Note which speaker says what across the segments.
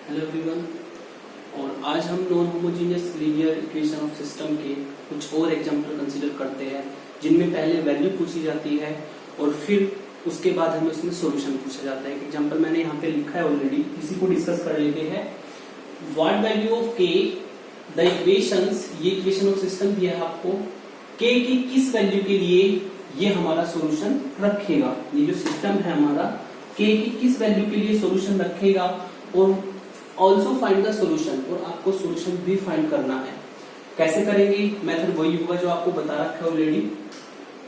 Speaker 1: Hello everyone. और आज हम non homogeneous linear equation of system के कुछ और एग्जांपल कंसीडर करते हैं, जिनमें पहले वैल्यू पूछी जाती है और फिर उसके बाद हमें उसमें सॉल्यूशन पूछा जाता है। एक एग्जांपल मैंने यहाँ पे लिखा है ऑलरेडी, इसी को डिस्कस कर लेते हैं। व्हाट वैल्यू ऑफ के द इक्वेशंस, ये इक्वेशन ऑफ सिस्टम दिया है आपको, के की किस वैल्यू के लिए ये हमारा सॉल्यूशन रखेगा। ये जो सिस्टम है हमारा, के की किस वैल्यू के लिए सॉल्यूशन रखेगा और ऑल्सो फाइंड द सॉल्यूशन, और आपको सॉल्यूशन भी फाइंड करना है। कैसे करेंगे? मेथड वही होगा जो आपको बता रखा है ऑलरेडी।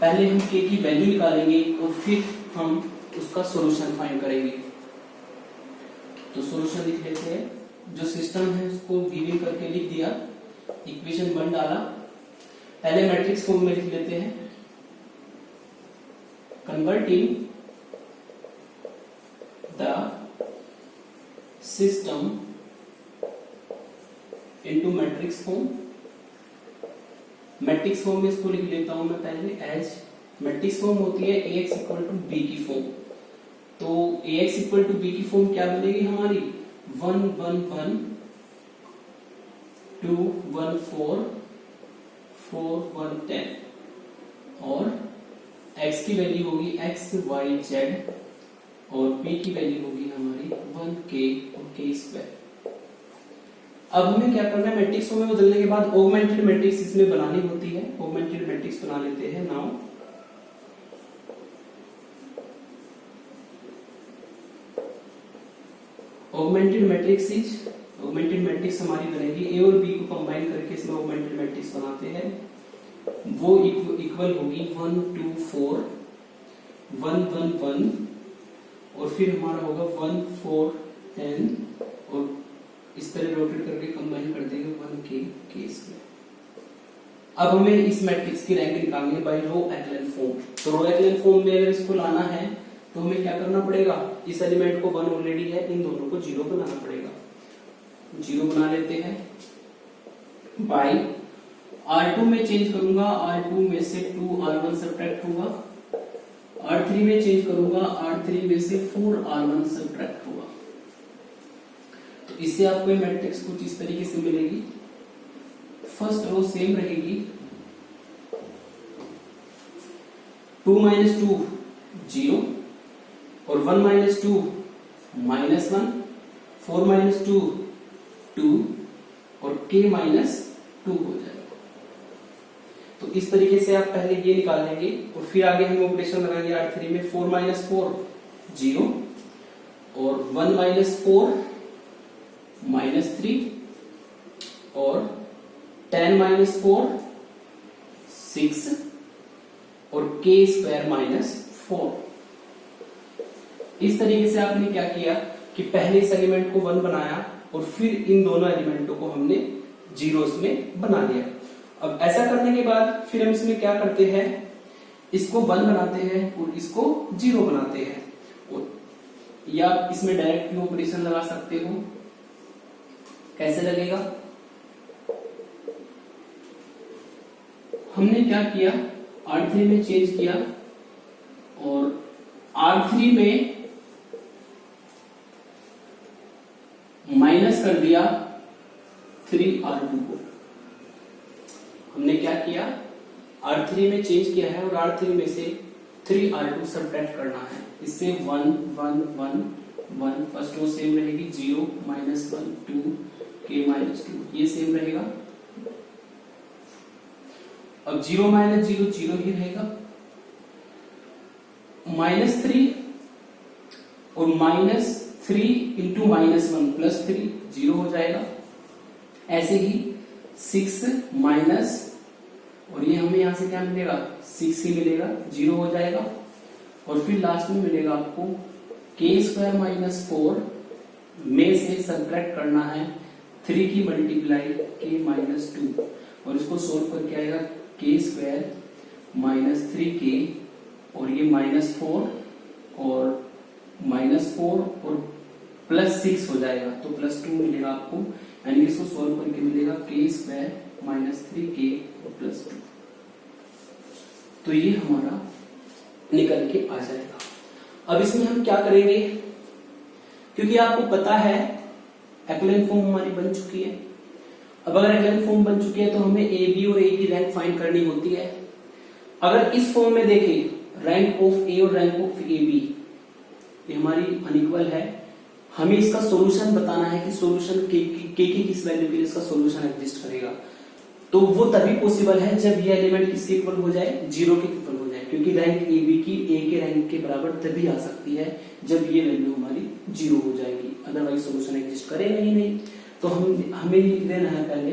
Speaker 1: पहले हम के की वैल्यू निकालेंगे और फिर हम उसका सॉल्यूशन फाइंड करेंगे। तो सॉल्यूशन लिख लेते हैं। जो सिस्टम है उसको गिवन करके लिख दिया, इक्वेशन 1 डाला। पहले मैट्रिक्स फॉर्म में लिख लेते हैं। Converting the system into matrix form. Matrix form में इसको लिख लेता हूं मैं पहले एज, मैट्रिक्स फॉर्म होती है ax इक्वल टू बी की फॉर्म। तो ax इक्वल टू बी की फॉर्म क्या बनेगी हमारी? 1 1 1 2 1 4 4 1 10 और x की वैल्यू होगी x y z और p की वैल्यू होगी हमारी 1k और k स्क्वायर। अब हमें क्या करना है? मैट्रिक्स में बदलने के बाद ऑगमेंटेड मैट्रिक्स इसमें बनानी होती है। ऑगमेंटेड मैट्रिक्स बना लेते हैं नाउ। ऑगमेंटेड मैट्रिक्स हमारी बनेगी ए और बी को कंबाइन करके इसमें ऑगमेंटेड मैट्रिक्स बनाते हैं। वो इक्वल होगी 1 2 4 1 1 1 और फिर हमारा होगा 1 4 10 और इस तरह रोटेट करके कंबाइन कर देंगे 1k स्क्वायर। अब हमें इस मैट्रिक्स की रैंक निकालनी है बाय रो एक्लन फॉर्म। तो रो एक्लन फॉर्म में अगर इसको लाना है तो हमें क्या करना पड़ेगा? इस एलिमेंट को 1 ऑलरेडी है, इन दोनों को 0 बनाना पड़ेगा। 0 बना लेते हैं। बाय R2 में चेंज करूंगा, R2 में से 2 R1 सब्ट्रैक्ट होगा। R3 में चेंज करूंगा, R3 में से 4 R1 सब्ट्रैक्ट होगा। तो इससे आपको ये मैट्रिक्स कुछ इस तरीके से मिलेगी। फर्स्ट रो सेम रहेगी, 2 - 2 0 और 1 - 2 -1, 4 - 2 2 और k - 2 हो जाएगा। तो इस तरीके से आप पहले ये निकाल लेंगे और फिर आगे हम ऑपरेशन लगाएंगे। R3 में 4 - 4 0 और 1 - 4 -3 और 10 - 4 6 और k स्क्वायर -4। इस तरीके से आपने क्या किया कि पहले इस एलिमेंट को 1 बनाया और फिर इन दोनों एलिमेंटों को हमने जीरोस में बना लिया। अब ऐसा करने के बाद फिर हम इसमें क्या करते हैं? इसको 1 बनाते हैं और इसको 0 बनाते हैं। या इसमें डायरेक्ट ऑपरेशन लगा सकते हो। कैसे लगेगा? हमने क्या किया? R3 में चेंज किया और R3 में माइनस कर दिया 3R2 को। हमने क्या किया? R3 में चेंज किया है और R3 में से 3R2 सब्ट्रैक्ट करना है। इससे 1 1 1 1 फर्स्ट रो सेम रहेगी, 0 -1 2 k -2 ये सेम रहेगा। अब 0 - 0 0 ही रहेगा। -3 और -3 इंटू -1 +3 0 हो जाएगा। ऐसे ही 6 माइनस और ये हमें यहां से क्या मिलेगा? 6 ही मिलेगा, 0 हो जाएगा। और फिर लास्ट में मिलेगा आपको k स्क्वायर -4 में से सब्ट्रैक्ट करना है 3 की मल्टीप्लाई k -2 और इसको सोल्व करके आएगा k स्क्वायर -3k और ये -4 और -4 और +6 हो जाएगा तो +2 मिलेगा आपको। यानी इसको सोल्व करके मिलेगा k स्क्वायर -3k और +2। तो ये हमारा निकल के आ जाएगा। अब इसमें हम क्या करेंगे? क्योंकि आपको पता है एक्लेन फॉर्म हमारी बन चुकी है। अब अगर एक्लेन फॉर्म बन चुकी है तो हमें ए बी और ए की रैंक फाइंड करनी होती है। अगर इस फॉर्म में देखें रैंक ऑफ ए और रैंक ऑफ ए बी ये हमारी अनइक्वल है, हमें इसका सॉल्यूशन बताना है कि सॉल्यूशन के की किस वैल्यू के लिए इसका सॉल्यूशन एग्जिस्ट करेगा। तो वो तभी पॉसिबल है जब ये एलिमेंट किसके इक्वल हो जाए, जीरो के इक्वल हो जाए, क्योंकि रैंक ए बी की ए के रैंक के बराबर तभी आ सकती है जब ये वैल्यू हमारी जीरो हो जाएगी, अदरवाइज सॉल्यूशन एग्जिस्ट करेगा ही नहीं। तो हमें लिख देना है पहले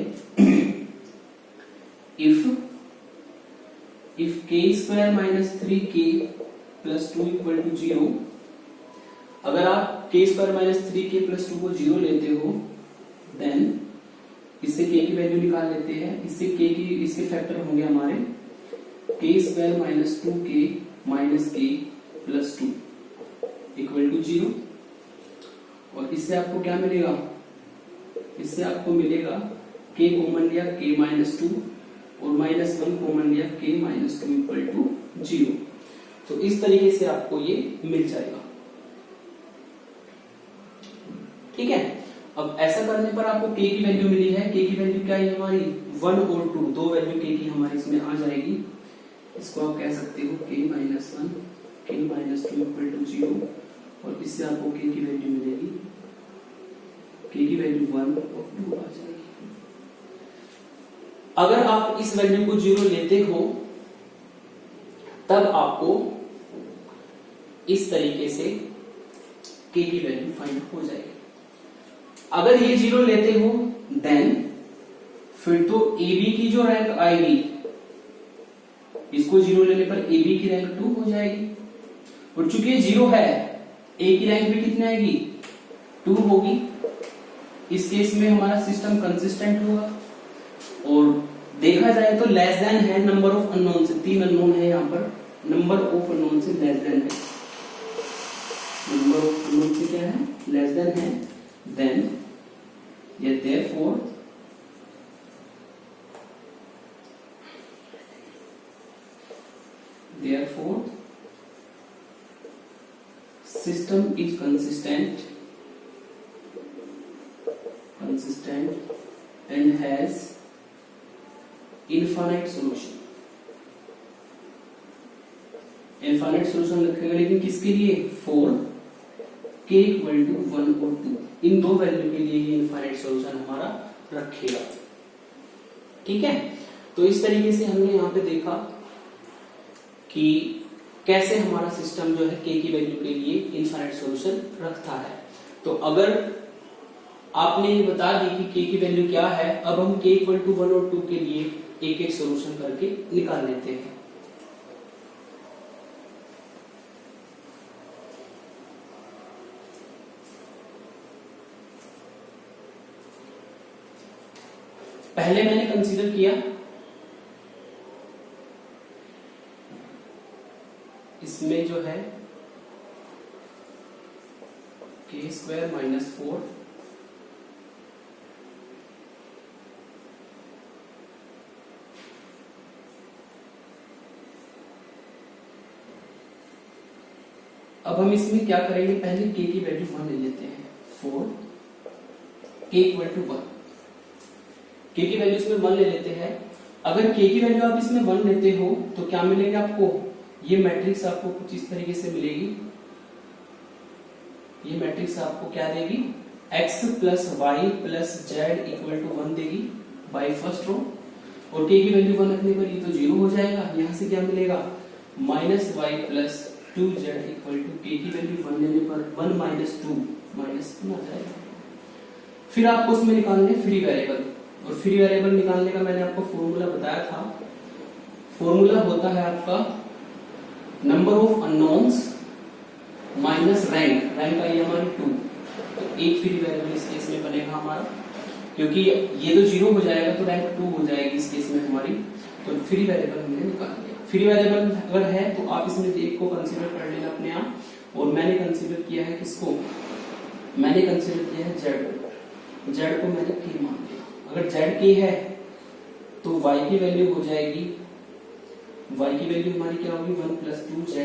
Speaker 1: if k square minus 3k plus 2 equal to 0, अगर आप k square minus 3k plus 2 को 0 लेते हो देन इससे k की वैल्यू निकाल लेते हैं, इससे इसके फैक्टर होंगे हमारे k square minus 2k minus k plus 2 equal to 0। और इससे आपको क्या मिलेगा, इससे आपको मिलेगा k कॉमन लिया k minus 2 और -1 कॉमन लिया k -2 इक्वल टू 0। तो इस तरीके से आपको ये मिल जाएगा। ठीक है, अब ऐसा करने पर आपको k की वैल्यू मिली है। k की वैल्यू क्या है हमारी 1 और 2, दो वैल्यू k की हमारी इसमें आ जाएगी। इसको आप कह सकते हो k -1 k -2 इक्वल टू 0 और इससे आपको k की वैल्यू मिलेगी, k की वैल्यू 1 और 2 आ जाएगी। अगर आप इस वैल्यू को 0 लेते हो तब आपको इस तरीके से k की वैल्यू फाइंड हो जाएगी। अगर ये 0 लेते हो देन फिर तो AB की जो रैंक आएगी, इसको 0 लेने पर AB की रैंक 2 हो जाएगी। और चूंकि ये 0 है, A की रैंक भी कितनी आएगी 2 होगी। इस केस में हमारा सिस्टम कंसिस्टेंट होगा। और देखा जाए तो लेस देन है नंबर ऑफ अननोन से, 3 अननोन है यहाँ पर, नंबर ऑफ अननोन से लेस देन है, नंबर ऑफ अननोन से क्या है लेस देन है, देन ये therefore system is consistent and has infinite solution. Infinite solution रखेगा लेकिन किसके लिए, फॉर k इक्वल टू 1 और 2, इन दो वैल्यू के लिए ये इनफाइनाइट सॉल्यूशन हमारा रखेगा। ठीक है, तो इस तरीके से हमने यहाँ पे देखा कि कैसे हमारा सिस्टम जो है k की वैल्यू के लिए इनफाइनाइट सॉल्यूशन रखता है। तो अगर आपने ये बता दी कि k की वैल्यू क्या है, अब हम k इक्वल टू 1 और 2 के लिए एक एक सॉल्यूशन करके निकाल लेते हैं। पहले मैंने कंसीडर किया इसमें जो है k स्क्वायर -4 अब हम इसमें क्या करेंगे, पहले k की वैल्यू 1 ले लेते हैं, 4 k इक्वल टू 1, k की वैल्यू इसमें 1 ले लेते हैं। अगर k की वैल्यू आप इसमें 1 लेते हो तो क्या मिलेगा आपको, ये मैट्रिक्स आपको कुछ इस तरीके से मिलेगी। ये मैट्रिक्स आपको क्या देगी, x plus y plus z equal to 1 देगी बाई फर्स्ट रो। और k की वैल्यू 1 रखने पर ये तो 0 हो जाएगा। यहाँ से क्या मिलेगा, minus y plus 2z equal to k की वैल्यू 1 लेने पर 1 माइनस 2 आ जाएगा। फिर आपको उसमें निकालने फ्री वेरिएबल, और फ्री वेरिएबल निकालने का मैंने आपको फॉर्मूला बताया था। फॉर्मूला होता है आपका number of unknowns minus rank, rank आई हमारी 2, तो एक फ्री वेरिएबल इस केस में बनेगा हमारा, क्योंकि ये तो 0 हो जाएगा तो रैंक 2 हो जाएगी इस केस में हमारी। तो फ्री वेरिएबल हमने निकाल लिया। फ्री वेरिएबल अगर है तो आप इसमें एक को कंसीडर कर लेना अपने आप, और मैंने कंसीडर किया है किसको, मैंने कंसीडर किया है जेड को। जेड को मैंने k मान लिया। अगर जेड k है तो y की वैल्यू हो जाएगी, y की वैल्यू हमारी क्या होगी 1 प्लस 2z,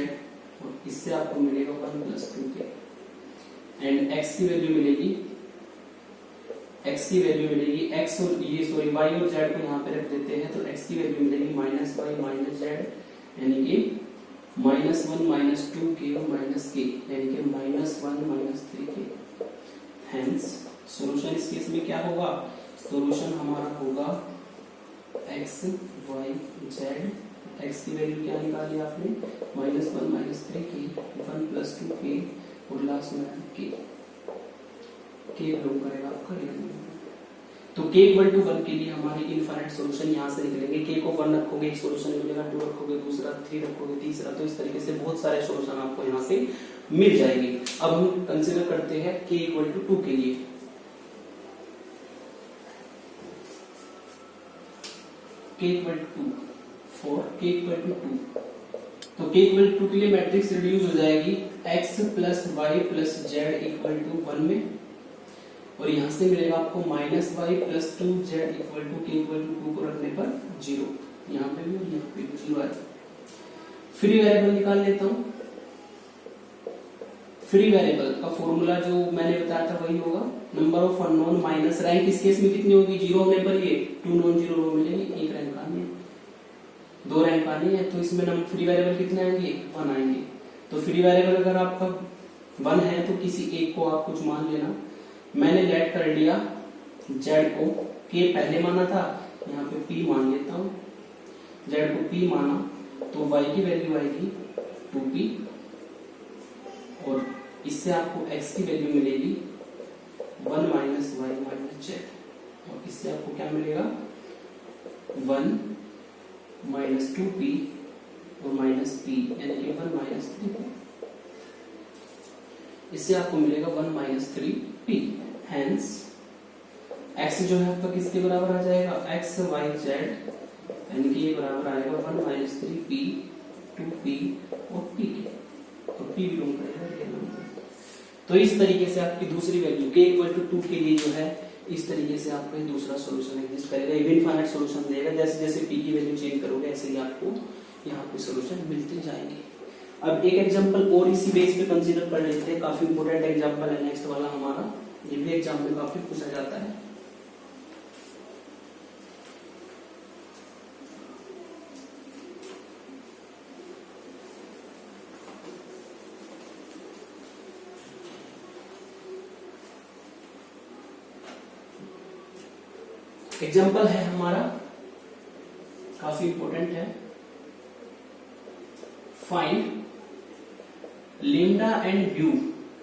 Speaker 1: और इससे आपको मिलेगा 1 प्लस 2k, एंड x की वैल्यू मिलेगी x की वैल्यू मिलेगी x और ये सॉरी y और z को यहाँ पे रख देते हैं तो x की वैल्यू मिलेगी -y माइनस z यानी कि -1 -2k और -k यानी कि -1 -3k। हेंस सॉल्यूशन इस केस में क्या होगा, सॉल्यूशन हमारा होगा x y z। x की वैल्यू क्या निकाली आपने, -1 -3k 1 + 2k और लास्ट में k बिलोंग करेगा आपका रियल नंबर। तो k = 1 के लिए हमारे इनफाइनाइट सॉल्यूशन यहाँ से निकलेंगे। k को 1 रखोगे एक सॉल्यूशन मिलेगा, 2 रखोगे दूसरा, 3 रखोगे तीसरा, तो इस तरीके से बहुत सारे सॉल्यूशन आपको यहाँ से मिल जाएंगे। अब हम कंसीडर करते हैं k = 2 के लिए। k = 2 for k = 2 तो k = 2 के लिए मैट्रिक्स रिड्यूस हो जाएगी x + y + z = 1 में, और यहां से मिलेगा आपको -y + 2z = k = 2 को रखने पर 0। यहाँ पे भी और यहाँ पे भी 0 है। फ्री वेरिएबल निकाल लेता हूँ। फ्री वेरिएबल का फॉर्मूला जो मैंने बताया था वही होगा, number of unknown minus rank. इस केस में कितनी होगी, 0 होने पर ये 2 नॉन जीरो रो मिलेगी, 1 रैंक आनी है, 2 रैंक आनी है, तो इसमें नंबर फ्री वेरिएबल कितने आएंगे, 1 आएंगे। तो फ्री वेरिएबल अगर आपका 1 है तो किसी एक को आप कुछ मान लेना। मैंने लेट कर लिया z को, k पहले माना था, यहाँ पे p मान लेता हूँ, z को p माना तो y की वैल्यू आएगी 2p, और इससे आपको x की वैल्यू मिलेगी 1 - y - z, और इससे आपको क्या मिलेगा 1 - 2p और -p यानी कि 1 - 3p। इससे आपको मिलेगा 1 - 3p। हेंस x जो है आपका किसके बराबर आ जाएगा, x y z यानी कि ये बराबर आएगा 1 - 3p 2p और p के, तो p बिलोंग करेगा रियल नंबर। तो इस तरीके से आपकी दूसरी वैल्यू k = 2 के लिए जो है इस तरीके से आपका दूसरा सॉल्यूशन एग्जिस्ट करेगा, इनफाइनाइट सॉल्यूशन देगा। जैसे जैसे p की वैल्यू चेंज करोगे ऐसे ही आपको यहाँ पे सॉल्यूशन मिलते जाएंगे। अब एक एग्जांपल और इसी बेस पे कंसीडर कर लेते हैं, काफी इंपॉर्टेंट एग्जांपल है नेक्स्ट वाला हमारा, ये भी एग्जाम में काफी पूछा जाता है। एग्जांपल है हमारा, काफी इंपॉर्टेंट है। Find lambda and mu,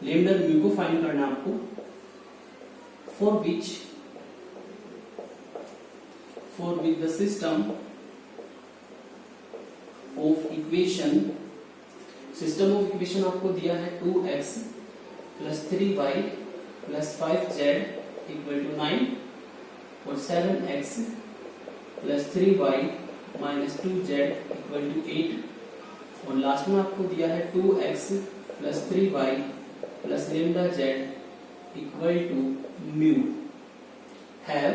Speaker 1: lambda और म्यू को फाइंड करना आपको, for which the system of equation आपको दिया है 2x + 3y + 5z = 9 और 7x + 3y - 2z = 8, और लास्ट में आपको दिया है 2x + 3y + λz = mu. Have,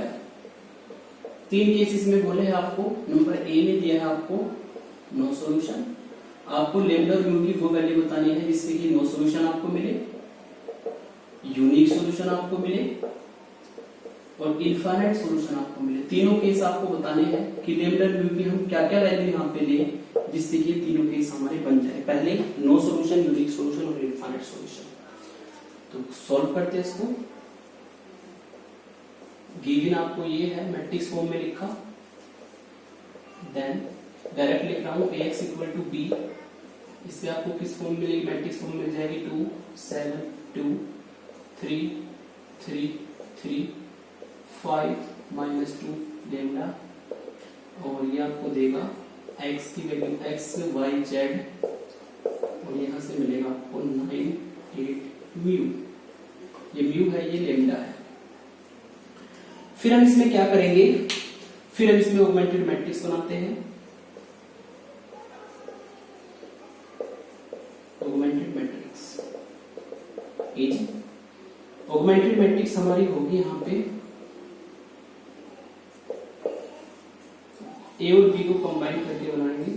Speaker 1: 3 cases में बोले हैं आपको। नंबर ए में दिया है आपको नो सॉल्यूशन, आपको लैम्डा और म्यू की वो वैल्यू बतानी है जिससे कि नो सॉल्यूशन आपको मिले, यूनिक सॉल्यूशन आपको मिले और इनफाइनाइट सॉल्यूशन आपको मिले। तीनों केस आपको बताने हैं कि लैम्डा और म्यू की हम क्या क्या वैल्यू यहाँ पे लें जिससे कि तीनों केस हमारे बन जाए। पहले नो सॉल्यूशन, यूनिक सॉल्यूशन और इनफाइनाइट सॉल्यूशन। तो सॉल्व करते हैं इसको। गिवन आपको ये है, मैट्रिक्स फॉर्म में लिखा, देन डायरेक्ट लिख रहा हूं ax = b, इससे आपको किस फॉर्म में मिलेगी, मैट्रिक्स फॉर्म मिल जाएगी 2 7 2 3 3 3 5 -2 लैम्डा, और ये आपको देगा x की वैल्यू x y z, और यहां से मिलेगा आपको 9 8 म्यू। ये म्यू है, ये लैम्डा है। फिर हम इसमें क्या करेंगे, फिर हम इसमें ऑगमेंटेड मैट्रिक्स बनाते हैं। Augmented matrix is, augmented matrix हमारी होगी यहाँ पे ए और बी को कंबाइन करके बनाएंगे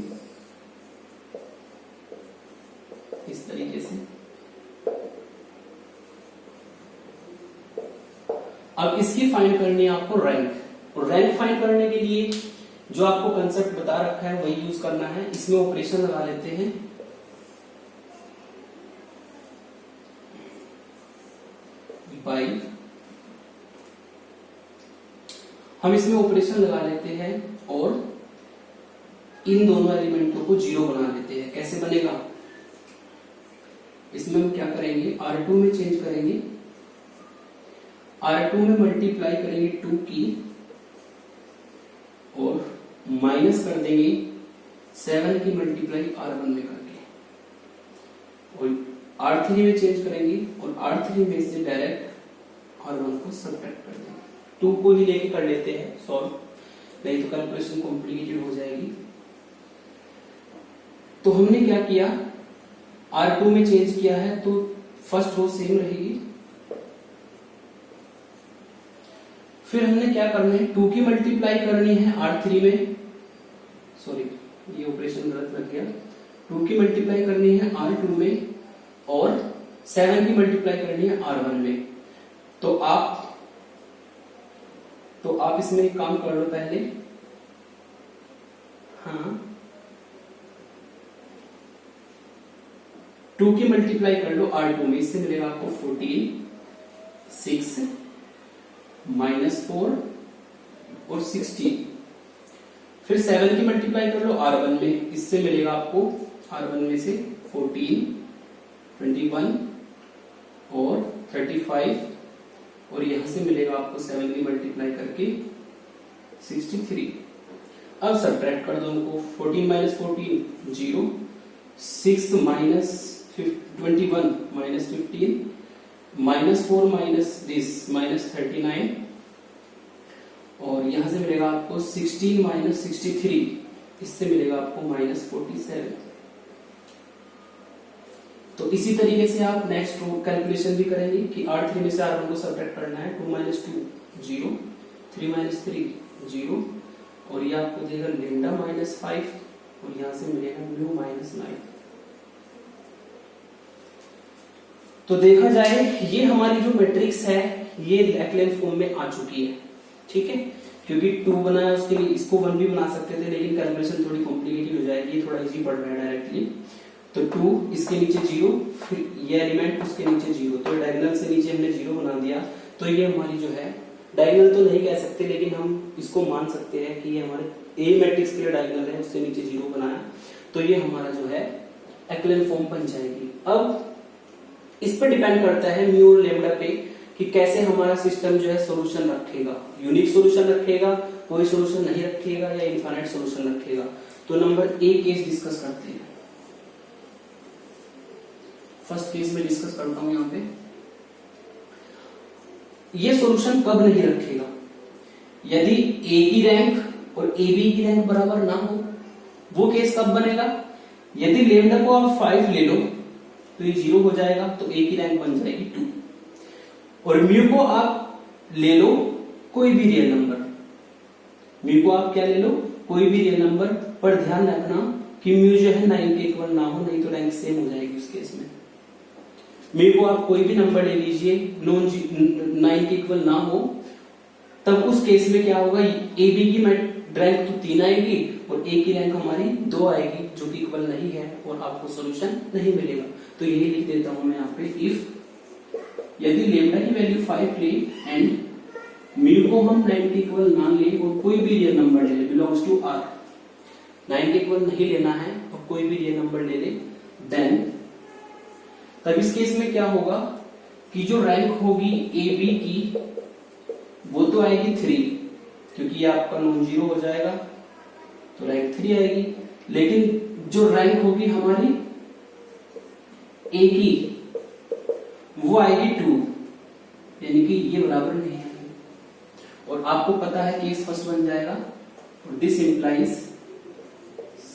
Speaker 1: इस तरीके से। अब इसकी फाइंड करनी है आपको रैंक, और रैंक फाइंड करने के लिए जो आपको कंसेप्ट बता रखा है वही यूज करना है। इसमें ऑपरेशन लगा लेते हैं, बाई, हम इसमें ऑपरेशन लगा लेते हैं और इन दोनों एलिमेंटों को जीरो बना लेते हैं। कैसे बनेगा, इसमें हम क्या करेंगे, R2 में चेंज करेंगे, R2 में मल्टीप्लाई करेंगे 2 की और माइनस कर देंगे 7 की मल्टीप्लाई R1 में करके, और R3 में चेंज करेंगे और R3 में से डायरेक्ट R1 को सब्ट्रैक्ट कर देंगे। 2 को ही लेके कर लेते हैं सॉल्व, नहीं तो कैलकुलेशन कॉम्प्लिकेटेड हो जाएगी। तो हमने क्या किया, R2 में चेंज किया है तो फर्स्ट रो सेम रहेगी। फिर हमने क्या करना है, 2 की मल्टीप्लाई करनी है R3 में, सॉरी ये ऑपरेशन गलत लग गया, 2 की मल्टीप्लाई करनी है R2 में और 7 की मल्टीप्लाई करनी है R1 में। तो आप इसमें एक काम कर लो पहले, हाँ 2 की मल्टीप्लाई कर लो R2 में, इससे मिलेगा आपको 14, 6 -4 और 16। फिर 7 की मल्टीप्लाई कर लो R1 में, इससे मिलेगा आपको R1 में से 14, 21 और 35, और यहां से मिलेगा आपको 7 की मल्टीप्लाई करके 63। अब सब्ट्रैक्ट कर दो उनको, 14 - 14 0, 6 - 21 -15, -4 माइनस दिस -39, और यहां से मिलेगा आपको 16 - 63, इससे मिलेगा आपको -47। तो इसी तरीके से आप नेक्स्ट रो कैलकुलेशन भी करेंगे कि R3 में से R1 को सब्ट्रैक्ट करना है, 2 - 2 0, 3 - 3 0, और ये आपको देगा लैम्डा -5, और यहां से मिलेगा म्यू -9। तो देखा जाए ये हमारी जो मैट्रिक्स है ये एक्लेन फॉर्म में आ चुकी है, ठीक है, क्योंकि 2 बनाया उसके लिए इसको 1 भी बना सकते थे, लेकिन कैलकुलेशन थोड़ी कॉम्प्लिकेटेड हो जाएगी, थोड़ा इजी पड़ रहा है डायरेक्टली। तो 2 इसके नीचे 0, फिर ये एलिमेंट उसके नीचे 0, तो डायगोनल से नीचे हमने 0 बना दिया। तो ये हमारी जो है, डायगोनल तो नहीं कह सकते लेकिन हम इसको मान सकते हैं कि ये हमारे ए मैट्रिक्स के लिए डायगोनल है, उससे नीचे 0 बनाया, तो ये हमारा जो है एक्लेन फॉर्म बन जाएगी। अब इस पर डिपेंड करता है म्यू और लैम्डा पे कि कैसे हमारा सिस्टम जो है सॉल्यूशन रखेगा, यूनिक सॉल्यूशन रखेगा, कोई सॉल्यूशन नहीं रखेगा, या इनफाइनाइट सॉल्यूशन रखेगा। तो नंबर ए केस डिस्कस करते हैं। फर्स्ट केस में डिस्कस करता हूं यहां पे, ये सॉल्यूशन कब नहीं रखेगा, यदि ए की रैंक और ए बी की रैंक बराबर ना हो, वो केस कब बनेगा, यदि लैम्डा को आप 5 ले लो तो ये 0 हो जाएगा, तो ए की रैंक बन जाएगी 2, और म्यू को आप ले लो कोई भी रियल नंबर, म्यू को आप क्या ले लो, कोई भी रियल नंबर, पर ध्यान रखना कि म्यू जो है 9 के इक्वल ना हो, नहीं तो रैंक सेम हो जाएगी उस केस में। म्यू को आप कोई भी नंबर ले लीजिए, 9 के इक्वल ना हो, तब उस केस में क्या होगा, ए बी की रैंक तो 3 आएगी और ए की रैंक हमारी 2 आएगी, जो कि इक्वल नहीं है, और आपको सॉल्यूशन नहीं मिलेगा। तो यही लिख देता हूं मैं यहाँ पे, इफ यदि लैम्डा की वैल्यू 5 ले एंड म्यू को हम 9 के इक्वल ना ले और कोई भी रियल नंबर ले ले, बिलोंग्स टू आर, 9 के इक्वल नहीं लेना है और कोई भी रियल नंबर ले ले, देन तब इस केस में क्या होगा कि जो रैंक होगी ए बी की वो तो आएगी 3, क्योंकि ये आपका नॉन जीरो हो जाएगा, तो रैंक 3 आएगी, लेकिन जो रैंक होगी हमारी ए की वो आएगी 2, यानी कि ये बराबर नहीं है, और आपको पता है केस फर्स्ट बन जाएगा। This implies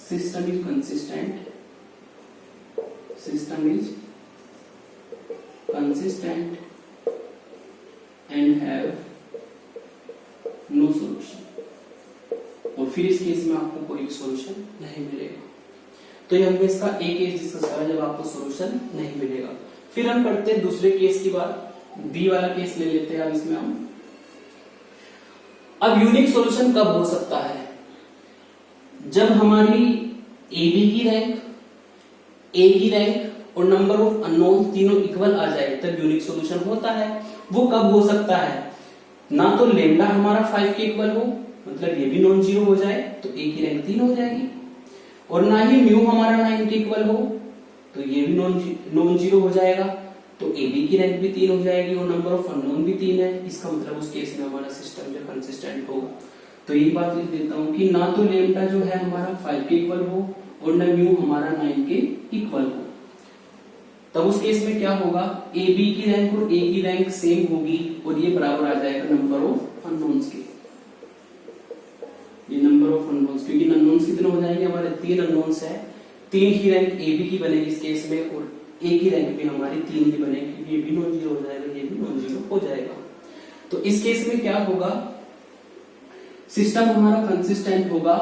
Speaker 1: system is consistent, system is consistent and have no solution, और फिर इस केस में आपको कोई भी सॉल्यूशन नहीं मिलेगा। तो ये हमने इसका एक केस डिस्कस करा जब आपको सॉल्यूशन नहीं मिलेगा। फिर हम करते हैं दूसरे केस की बात, बी वाला केस ले लेते हैं। अब इसमें हम अब यूनिक सॉल्यूशन कब हो सकता है? जब हमारी ए बी की रैंक, ए की रैंक और नंबर ऑफ अननोन तीनों इक्वल आ जाए तब यूनिक सॉल्यूशन होता है। वो कब हो सकता है? ना तो लेमडा हमारा 5 के इक्वल हो, मतलब ये भी नॉन जीरो हो जाए तो ए की रैंक 3 हो जाएगी, और ना ही म्यू हमारा 9 के इक्वल हो तो ये भी नॉन जीरो हो जाएगा, तो ए बी की रैंक भी 3 हो जाएगी और नंबर ऑफ अननोन भी 3 है। इसका मतलब उस केस में हमारा सिस्टम जो कंसिस्टेंट होगा। तो यही बात लिख देता हूं कि ना तो लेमडा जो है हमारा 5 के इक्वल हो और ना म्यू हमारा 9 के इक्वल हो। तब उस केस में क्या होगा? ए बी की रैंक और ए की रैंक सेम होगी और ये बराबर आ जाएगा नंबर ऑफ अननोन्स के। ये नंबर ऑफ अननोन्स, क्योंकि अननोन्स कितने हो जाएंगे हमारे? 3 अननोन्स है, 3 ही रैंक ए बी की बनेगी इस केस में और ए की रैंक भी हमारी 3 ही बनेगी, क्योंकि ये भी नॉन जीरो हो जाएगा, ये भी नॉन जीरो हो जाएगा। तो इस केस में क्या होगा? सिस्टम हमारा कंसिस्टेंट होगा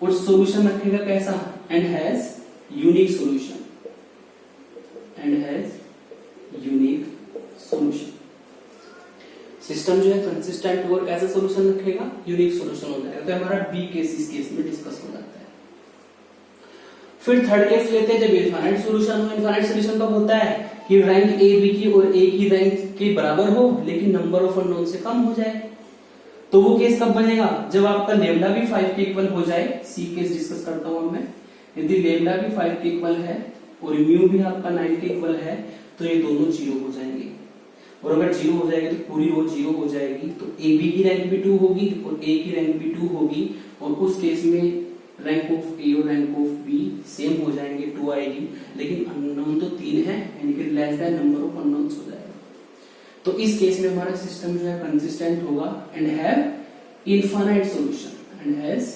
Speaker 1: और सॉल्यूशन रखेगा कैसा? And has unique solution, and has unique solution. System जो है कंसिस्टेंट और कैसा सॉल्यूशन रखेगा? यूनिक सॉल्यूशन हो जाएगा। तो हमारा बी केस इस केस में डिस्कस हो जाता है। फिर थर्ड केस लेते हैं जब इनफाइनाइट सॉल्यूशन हो। इनफाइनाइट सॉल्यूशन कब होता है? कि रैंक ए बी की और ए की रैंक के बराबर हो लेकिन नंबर ऑफ अननोन से कम हो जाए। तो वो केस कब बनेगा? जब आपका लेमडा भी 5 के इक्वल हो जाए। सी केस डिस्कस करता हूं मैं। यदि लेमडा भी 5 के इक्वल है और म्यू भी आपका 9 के इक्वल है तो ये दोनों जीरो हो जाएंगे, और अगर जीरो हो जाएगी तो पूरी रो जीरो हो जाएगी। तो ए बी की रैंक भी 2 होगी और ए की रैंक भी 2 होगी, और उस केस में रैंक ऑफ ए और रैंक ऑफ बी सेम हो जाएंगे, 2 आएगी, लेकिन अननोन तो 3 है, यानी कि less than number of unknowns हो जाएगा। तो इस केस में हमारा सिस्टम जो है कंसिस्टेंट होगा and have infinite solution, and has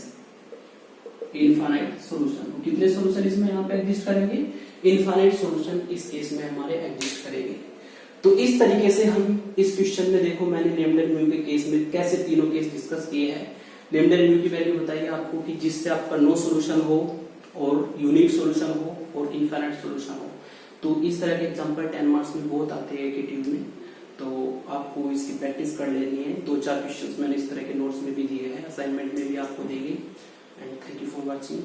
Speaker 1: infinite solution. कितने सॉल्यूशन इसमें यहाँ पे एग्जिस्ट करेंगे? इनफाइनाइट सॉल्यूशन इस केस में हमारे एग्जिस्ट करेंगे। तो इस तरीके से हम इस क्वेश्चन में देखो मैंने लेमडा म्यू के केस में कैसे तीनों केस डिस्कस किए हैं। लेमडा म्यू की वैल्यू बताइए आपको कि जिससे आपका नो सॉल्यूशन हो और यूनिक सॉल्यूशन हो और इनफाइनाइट सॉल्यूशन हो। तो इस तरह के एग्जांपल 10 मार्क्स में बहुत आते हैं एकेटिव में, तो आपको इसकी प्रैक्टिस कर लेनी है। 2-4 क्वेश्चंस मैंने इस तरह के नोट्स में भी दिए हैं, असाइनमेंट में भी आपको देंगे। And thank you for watching.